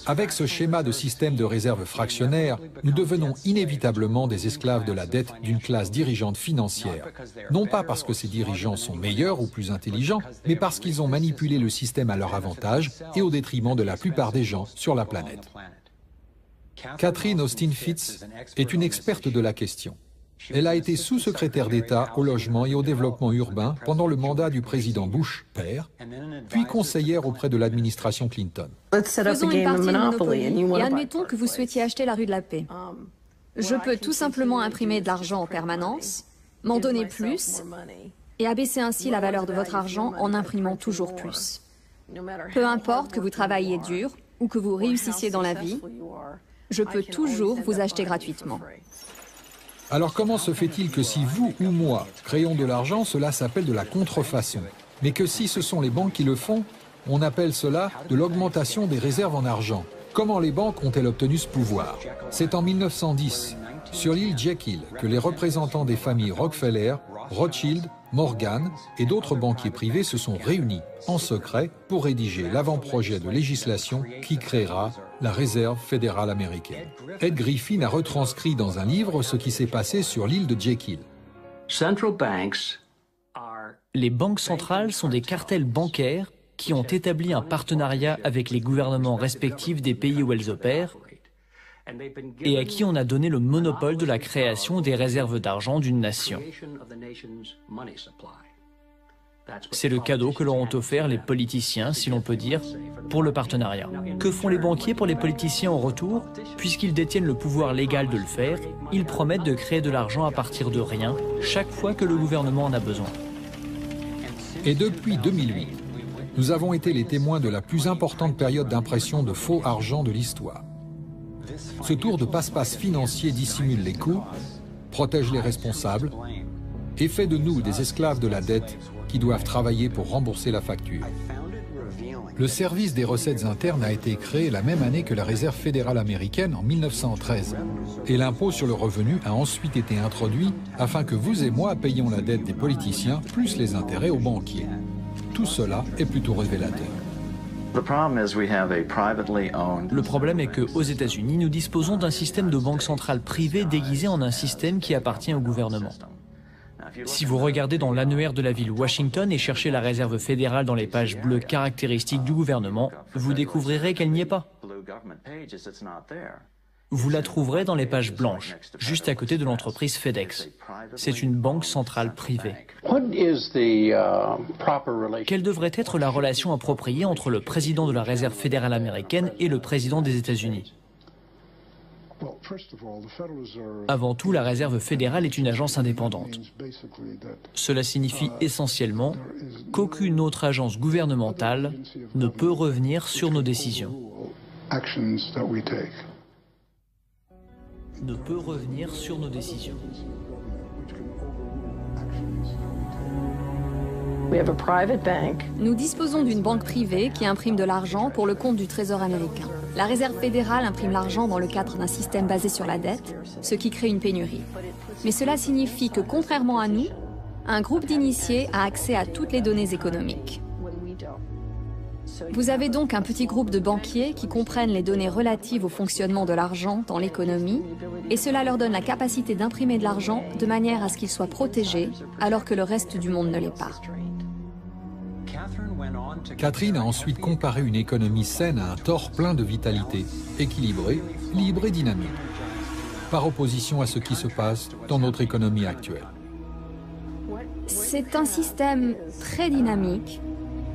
Avec ce schéma de système de réserve fractionnaire, nous devenons inévitablement des esclaves de la dette d'une classe dirigeante financière. Non pas parce que ces dirigeants sont meilleurs ou plus intelligents, mais parce qu'ils ont manipulé le système à leur avantage et au détriment de la plupart des gens sur la planète. Catherine Austin Fitts est une experte de la question. Elle a été sous-secrétaire d'État au logement et au développement urbain pendant le mandat du président Bush, père, puis conseillère auprès de l'administration Clinton. Faisons une partie de Monopoly et admettons que vous souhaitiez acheter la rue de la Paix. Je peux tout simplement imprimer de l'argent en permanence, m'en donner plus et abaisser ainsi la valeur de votre argent en imprimant toujours plus. Peu importe que vous travailliez dur ou que vous réussissiez dans la vie, je peux toujours vous acheter gratuitement. Alors comment se fait-il que si vous ou moi créons de l'argent, cela s'appelle de la contrefaçon, mais que si ce sont les banques qui le font, on appelle cela de l'augmentation des réserves en argent? Comment les banques ont-elles obtenu ce pouvoir? C'est en 1910, sur l'île Jekyll, que les représentants des familles Rockefeller, Rothschild, Morgan et d'autres banquiers privés se sont réunis en secret pour rédiger l'avant-projet de législation qui créera la Réserve fédérale américaine. Ed Griffin a retranscrit dans un livre ce qui s'est passé sur l'île de Jekyll. Les banques centrales sont des cartels bancaires qui ont établi un partenariat avec les gouvernements respectifs des pays où elles opèrent et à qui on a donné le monopole de la création des réserves d'argent d'une nation. C'est le cadeau que leur ont offert les politiciens, si l'on peut dire, pour le partenariat. Que font les banquiers pour les politiciens en retour? Puisqu'ils détiennent le pouvoir légal de le faire, ils promettent de créer de l'argent à partir de rien, chaque fois que le gouvernement en a besoin. Et depuis 2008, nous avons été les témoins de la plus importante période d'impression de faux argent de l'histoire. Ce tour de passe-passe financier dissimule les coûts, protège les responsables et fait de nous des esclaves de la dette qui doivent travailler pour rembourser la facture. Le service des recettes internes a été créé la même année que la Réserve fédérale américaine en 1913. Et l'impôt sur le revenu a ensuite été introduit afin que vous et moi payions la dette des politiciens plus les intérêts aux banquiers. Tout cela est plutôt révélateur. Le problème est qu'aux États-Unis, nous disposons d'un système de banque centrale privée déguisé en un système qui appartient au gouvernement. Si vous regardez dans l'annuaire de la ville Washington et cherchez la réserve fédérale dans les pages bleues caractéristiques du gouvernement, vous découvrirez qu'elle n'y est pas. Vous la trouverez dans les pages blanches, juste à côté de l'entreprise FedEx. C'est une banque centrale privée. Quelle devrait être la relation appropriée entre le président de la Réserve fédérale américaine et le président des États-Unis? Avant tout, la Réserve fédérale est une agence indépendante. Cela signifie essentiellement qu'aucune autre agence gouvernementale ne peut revenir sur nos décisions. Ne peut revenir sur nos décisions. Nous disposons d'une banque privée qui imprime de l'argent pour le compte du Trésor américain. La Réserve fédérale imprime l'argent dans le cadre d'un système basé sur la dette, ce qui crée une pénurie. Mais cela signifie que, contrairement à nous, un groupe d'initiés a accès à toutes les données économiques. Vous avez donc un petit groupe de banquiers qui comprennent les données relatives au fonctionnement de l'argent dans l'économie, et cela leur donne la capacité d'imprimer de l'argent de manière à ce qu'il soit protégé, alors que le reste du monde ne l'est pas. Catherine a ensuite comparé une économie saine à un tore plein de vitalité, équilibré, libre et dynamique, par opposition à ce qui se passe dans notre économie actuelle. C'est un système très dynamique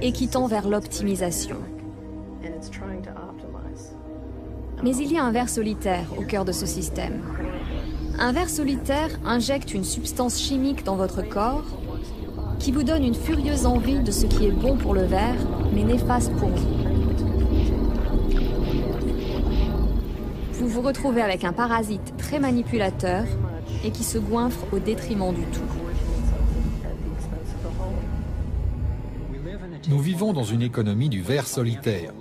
et qui tend vers l'optimisation. Mais il y a un ver solitaire au cœur de ce système. Un ver solitaire injecte une substance chimique dans votre corps qui vous donne une furieuse envie de ce qui est bon pour le ver, mais néfaste pour vous. Vous vous retrouvez avec un parasite très manipulateur et qui se goinfre au détriment du tout. Nous vivons dans une économie du ver solitaire,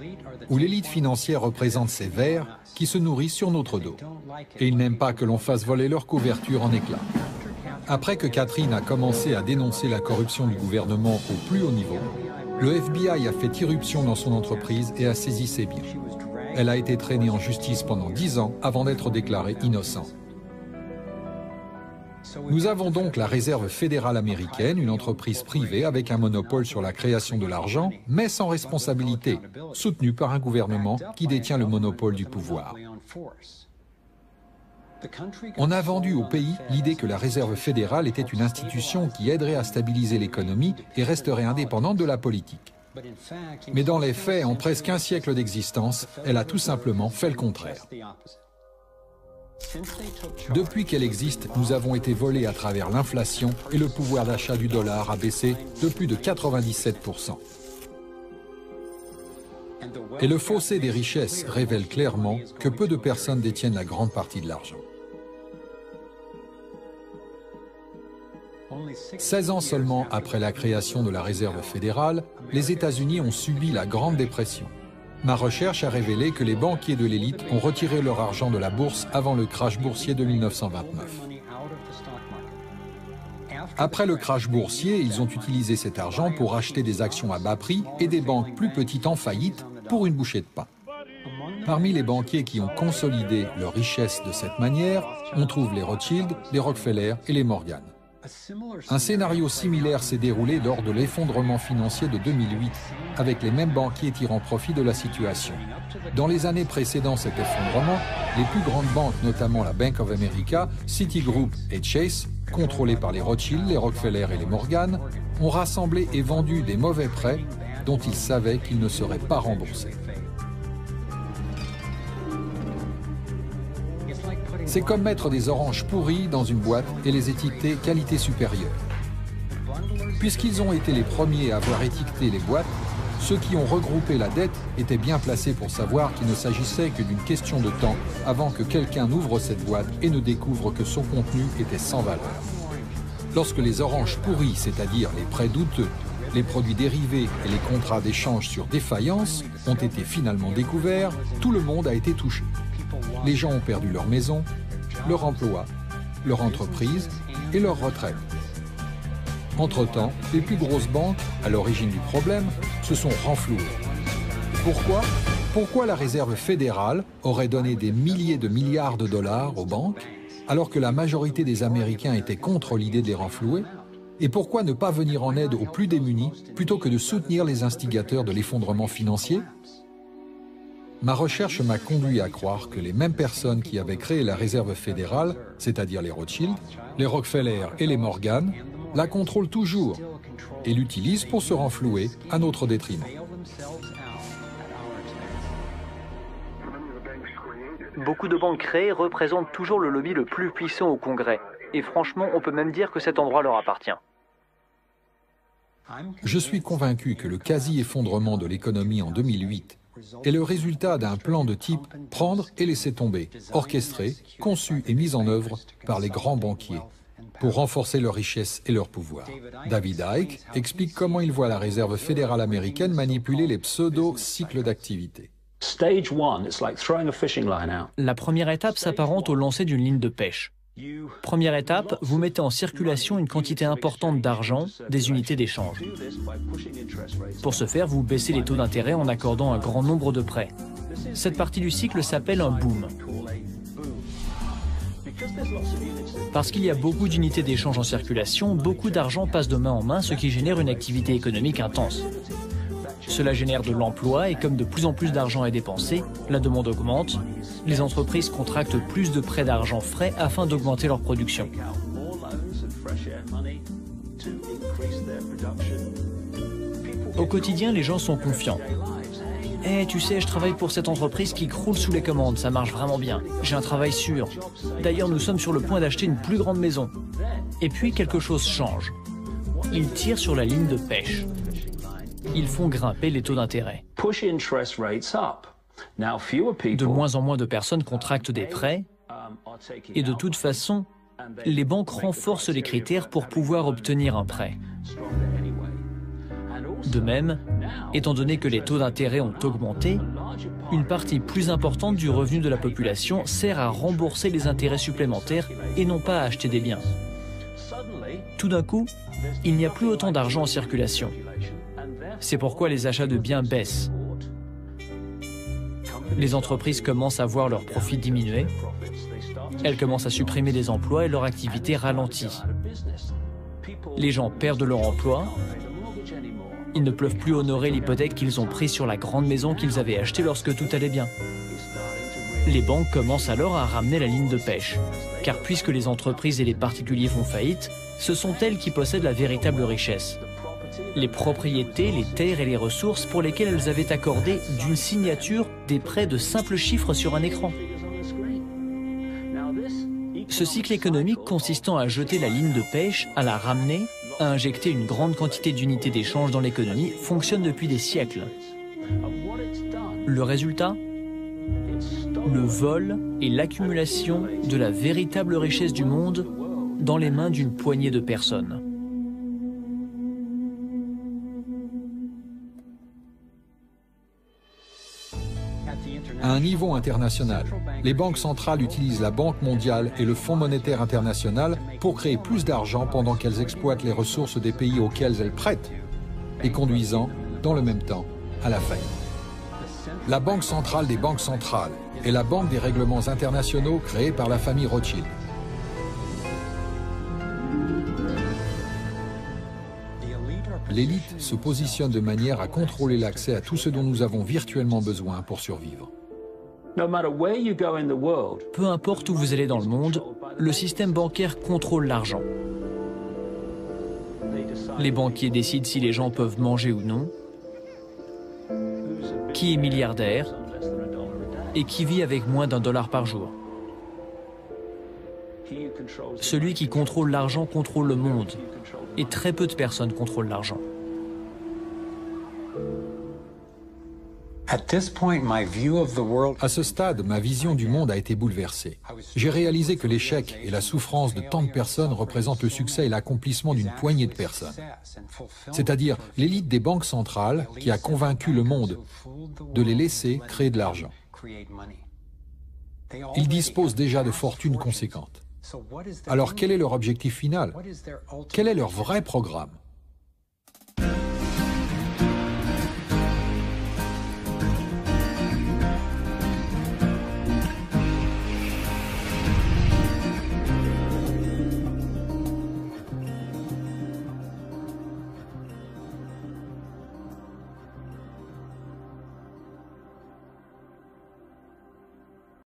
où l'élite financière représente ces vers qui se nourrissent sur notre dos. Et ils n'aiment pas que l'on fasse voler leur couverture en éclats. Après que Catherine a commencé à dénoncer la corruption du gouvernement au plus haut niveau, le FBI a fait irruption dans son entreprise et a saisi ses biens. Elle a été traînée en justice pendant 10 ans avant d'être déclarée innocente. Nous avons donc la Réserve fédérale américaine, une entreprise privée avec un monopole sur la création de l'argent, mais sans responsabilité, soutenue par un gouvernement qui détient le monopole du pouvoir. On a vendu au pays l'idée que la Réserve fédérale était une institution qui aiderait à stabiliser l'économie et resterait indépendante de la politique. Mais dans les faits, en presque un siècle d'existence, elle a tout simplement fait le contraire. Depuis qu'elle existe, nous avons été volés à travers l'inflation et le pouvoir d'achat du dollar a baissé de plus de 97%. Et le fossé des richesses révèle clairement que peu de personnes détiennent la grande partie de l'argent. 16 ans seulement après la création de la Réserve fédérale, les États-Unis ont subi la Grande Dépression. Ma recherche a révélé que les banquiers de l'élite ont retiré leur argent de la bourse avant le crash boursier de 1929. Après le crash boursier, ils ont utilisé cet argent pour acheter des actions à bas prix et des banques plus petites en faillite pour une bouchée de pain. Parmi les banquiers qui ont consolidé leur richesse de cette manière, on trouve les Rothschild, les Rockefeller et les Morgan. Un scénario similaire s'est déroulé lors de l'effondrement financier de 2008, avec les mêmes banquiers tirant profit de la situation. Dans les années précédant cet effondrement, les plus grandes banques, notamment la Bank of America, Citigroup et Chase, contrôlées par les Rothschild, les Rockefeller et les Morgan, ont rassemblé et vendu des mauvais prêts dont ils savaient qu'ils ne seraient pas remboursés. C'est comme mettre des oranges pourries dans une boîte et les étiqueter qualité supérieure. Puisqu'ils ont été les premiers à avoir étiqueté les boîtes, ceux qui ont regroupé la dette étaient bien placés pour savoir qu'il ne s'agissait que d'une question de temps avant que quelqu'un n'ouvre cette boîte et ne découvre que son contenu était sans valeur. Lorsque les oranges pourries, c'est-à-dire les prêts douteux, les produits dérivés et les contrats d'échange sur défaillance ont été finalement découverts, tout le monde a été touché. Les gens ont perdu leur maison, leur emploi, leur entreprise et leur retraite. Entre-temps, les plus grosses banques, à l'origine du problème, se sont renflouées. Pourquoi ? Pourquoi la Réserve fédérale aurait donné des milliers de milliards de dollars aux banques, alors que la majorité des Américains étaient contre l'idée de les renflouer ? Et pourquoi ne pas venir en aide aux plus démunis plutôt que de soutenir les instigateurs de l'effondrement financier ? Ma recherche m'a conduit à croire que les mêmes personnes qui avaient créé la Réserve fédérale, c'est-à-dire les Rothschild, les Rockefeller et les Morgan, la contrôlent toujours et l'utilisent pour se renflouer à notre détriment. Beaucoup de banques créées représentent toujours le lobby le plus puissant au Congrès. Et franchement, on peut même dire que cet endroit leur appartient. Je suis convaincu que le quasi-effondrement de l'économie en 2008 est le résultat d'un plan de type « prendre et laisser tomber », orchestré, conçu et mis en œuvre par les grands banquiers pour renforcer leur richesse et leur pouvoir. David Icke explique comment il voit la Réserve fédérale américaine manipuler les pseudo-cycles d'activité. La première étape s'apparente au lancer d'une ligne de pêche. Première étape, vous mettez en circulation une quantité importante d'argent, des unités d'échange. Pour ce faire, vous baissez les taux d'intérêt en accordant un grand nombre de prêts. Cette partie du cycle s'appelle un boom. Parce qu'il y a beaucoup d'unités d'échange en circulation, beaucoup d'argent passe de main en main, ce qui génère une activité économique intense. Cela génère de l'emploi et comme de plus en plus d'argent est dépensé, la demande augmente. Les entreprises contractent plus de prêts d'argent frais afin d'augmenter leur production. Au quotidien, les gens sont confiants. « Eh, tu sais, je travaille pour cette entreprise qui croule sous les commandes, ça marche vraiment bien. J'ai un travail sûr. D'ailleurs, nous sommes sur le point d'acheter une plus grande maison. » Et puis, quelque chose change. Ils tirent sur la ligne de pêche. Ils font grimper les taux d'intérêt. De moins en moins de personnes contractent des prêts et de toute façon, les banques renforcent les critères pour pouvoir obtenir un prêt. De même, étant donné que les taux d'intérêt ont augmenté, une partie plus importante du revenu de la population sert à rembourser les intérêts supplémentaires et non pas à acheter des biens. Tout d'un coup, il n'y a plus autant d'argent en circulation. C'est pourquoi les achats de biens baissent. Les entreprises commencent à voir leurs profits diminuer. Elles commencent à supprimer des emplois et leur activité ralentit. Les gens perdent leur emploi. Ils ne peuvent plus honorer l'hypothèque qu'ils ont prise sur la grande maison qu'ils avaient achetée lorsque tout allait bien. Les banques commencent alors à ramener la ligne de pêche. Car puisque les entreprises et les particuliers font faillite, ce sont elles qui possèdent la véritable richesse. Les propriétés, les terres et les ressources pour lesquelles elles avaient accordé d'une signature des prêts de simples chiffres sur un écran. Ce cycle économique consistant à jeter la ligne de pêche, à la ramener, à injecter une grande quantité d'unités d'échange dans l'économie fonctionne depuis des siècles. Le résultat ? Le vol et l'accumulation de la véritable richesse du monde dans les mains d'une poignée de personnes. À un niveau international, les banques centrales utilisent la Banque mondiale et le Fonds monétaire international pour créer plus d'argent pendant qu'elles exploitent les ressources des pays auxquels elles prêtent, et conduisant, dans le même temps, à la faillite. La Banque centrale des banques centrales est la banque des règlements internationaux créée par la famille Rothschild. L'élite se positionne de manière à contrôler l'accès à tout ce dont nous avons virtuellement besoin pour survivre. Peu importe où vous allez dans le monde, le système bancaire contrôle l'argent. Les banquiers décident si les gens peuvent manger ou non, qui est milliardaire et qui vit avec moins d'$1 par jour. Celui qui contrôle l'argent contrôle le monde, et très peu de personnes contrôlent l'argent. À ce stade, ma vision du monde a été bouleversée. J'ai réalisé que l'échec et la souffrance de tant de personnes représentent le succès et l'accomplissement d'une poignée de personnes. C'est-à-dire l'élite des banques centrales qui a convaincu le monde de les laisser créer de l'argent. Ils disposent déjà de fortunes conséquentes. Alors quel est leur objectif final? Quel est leur vrai programme?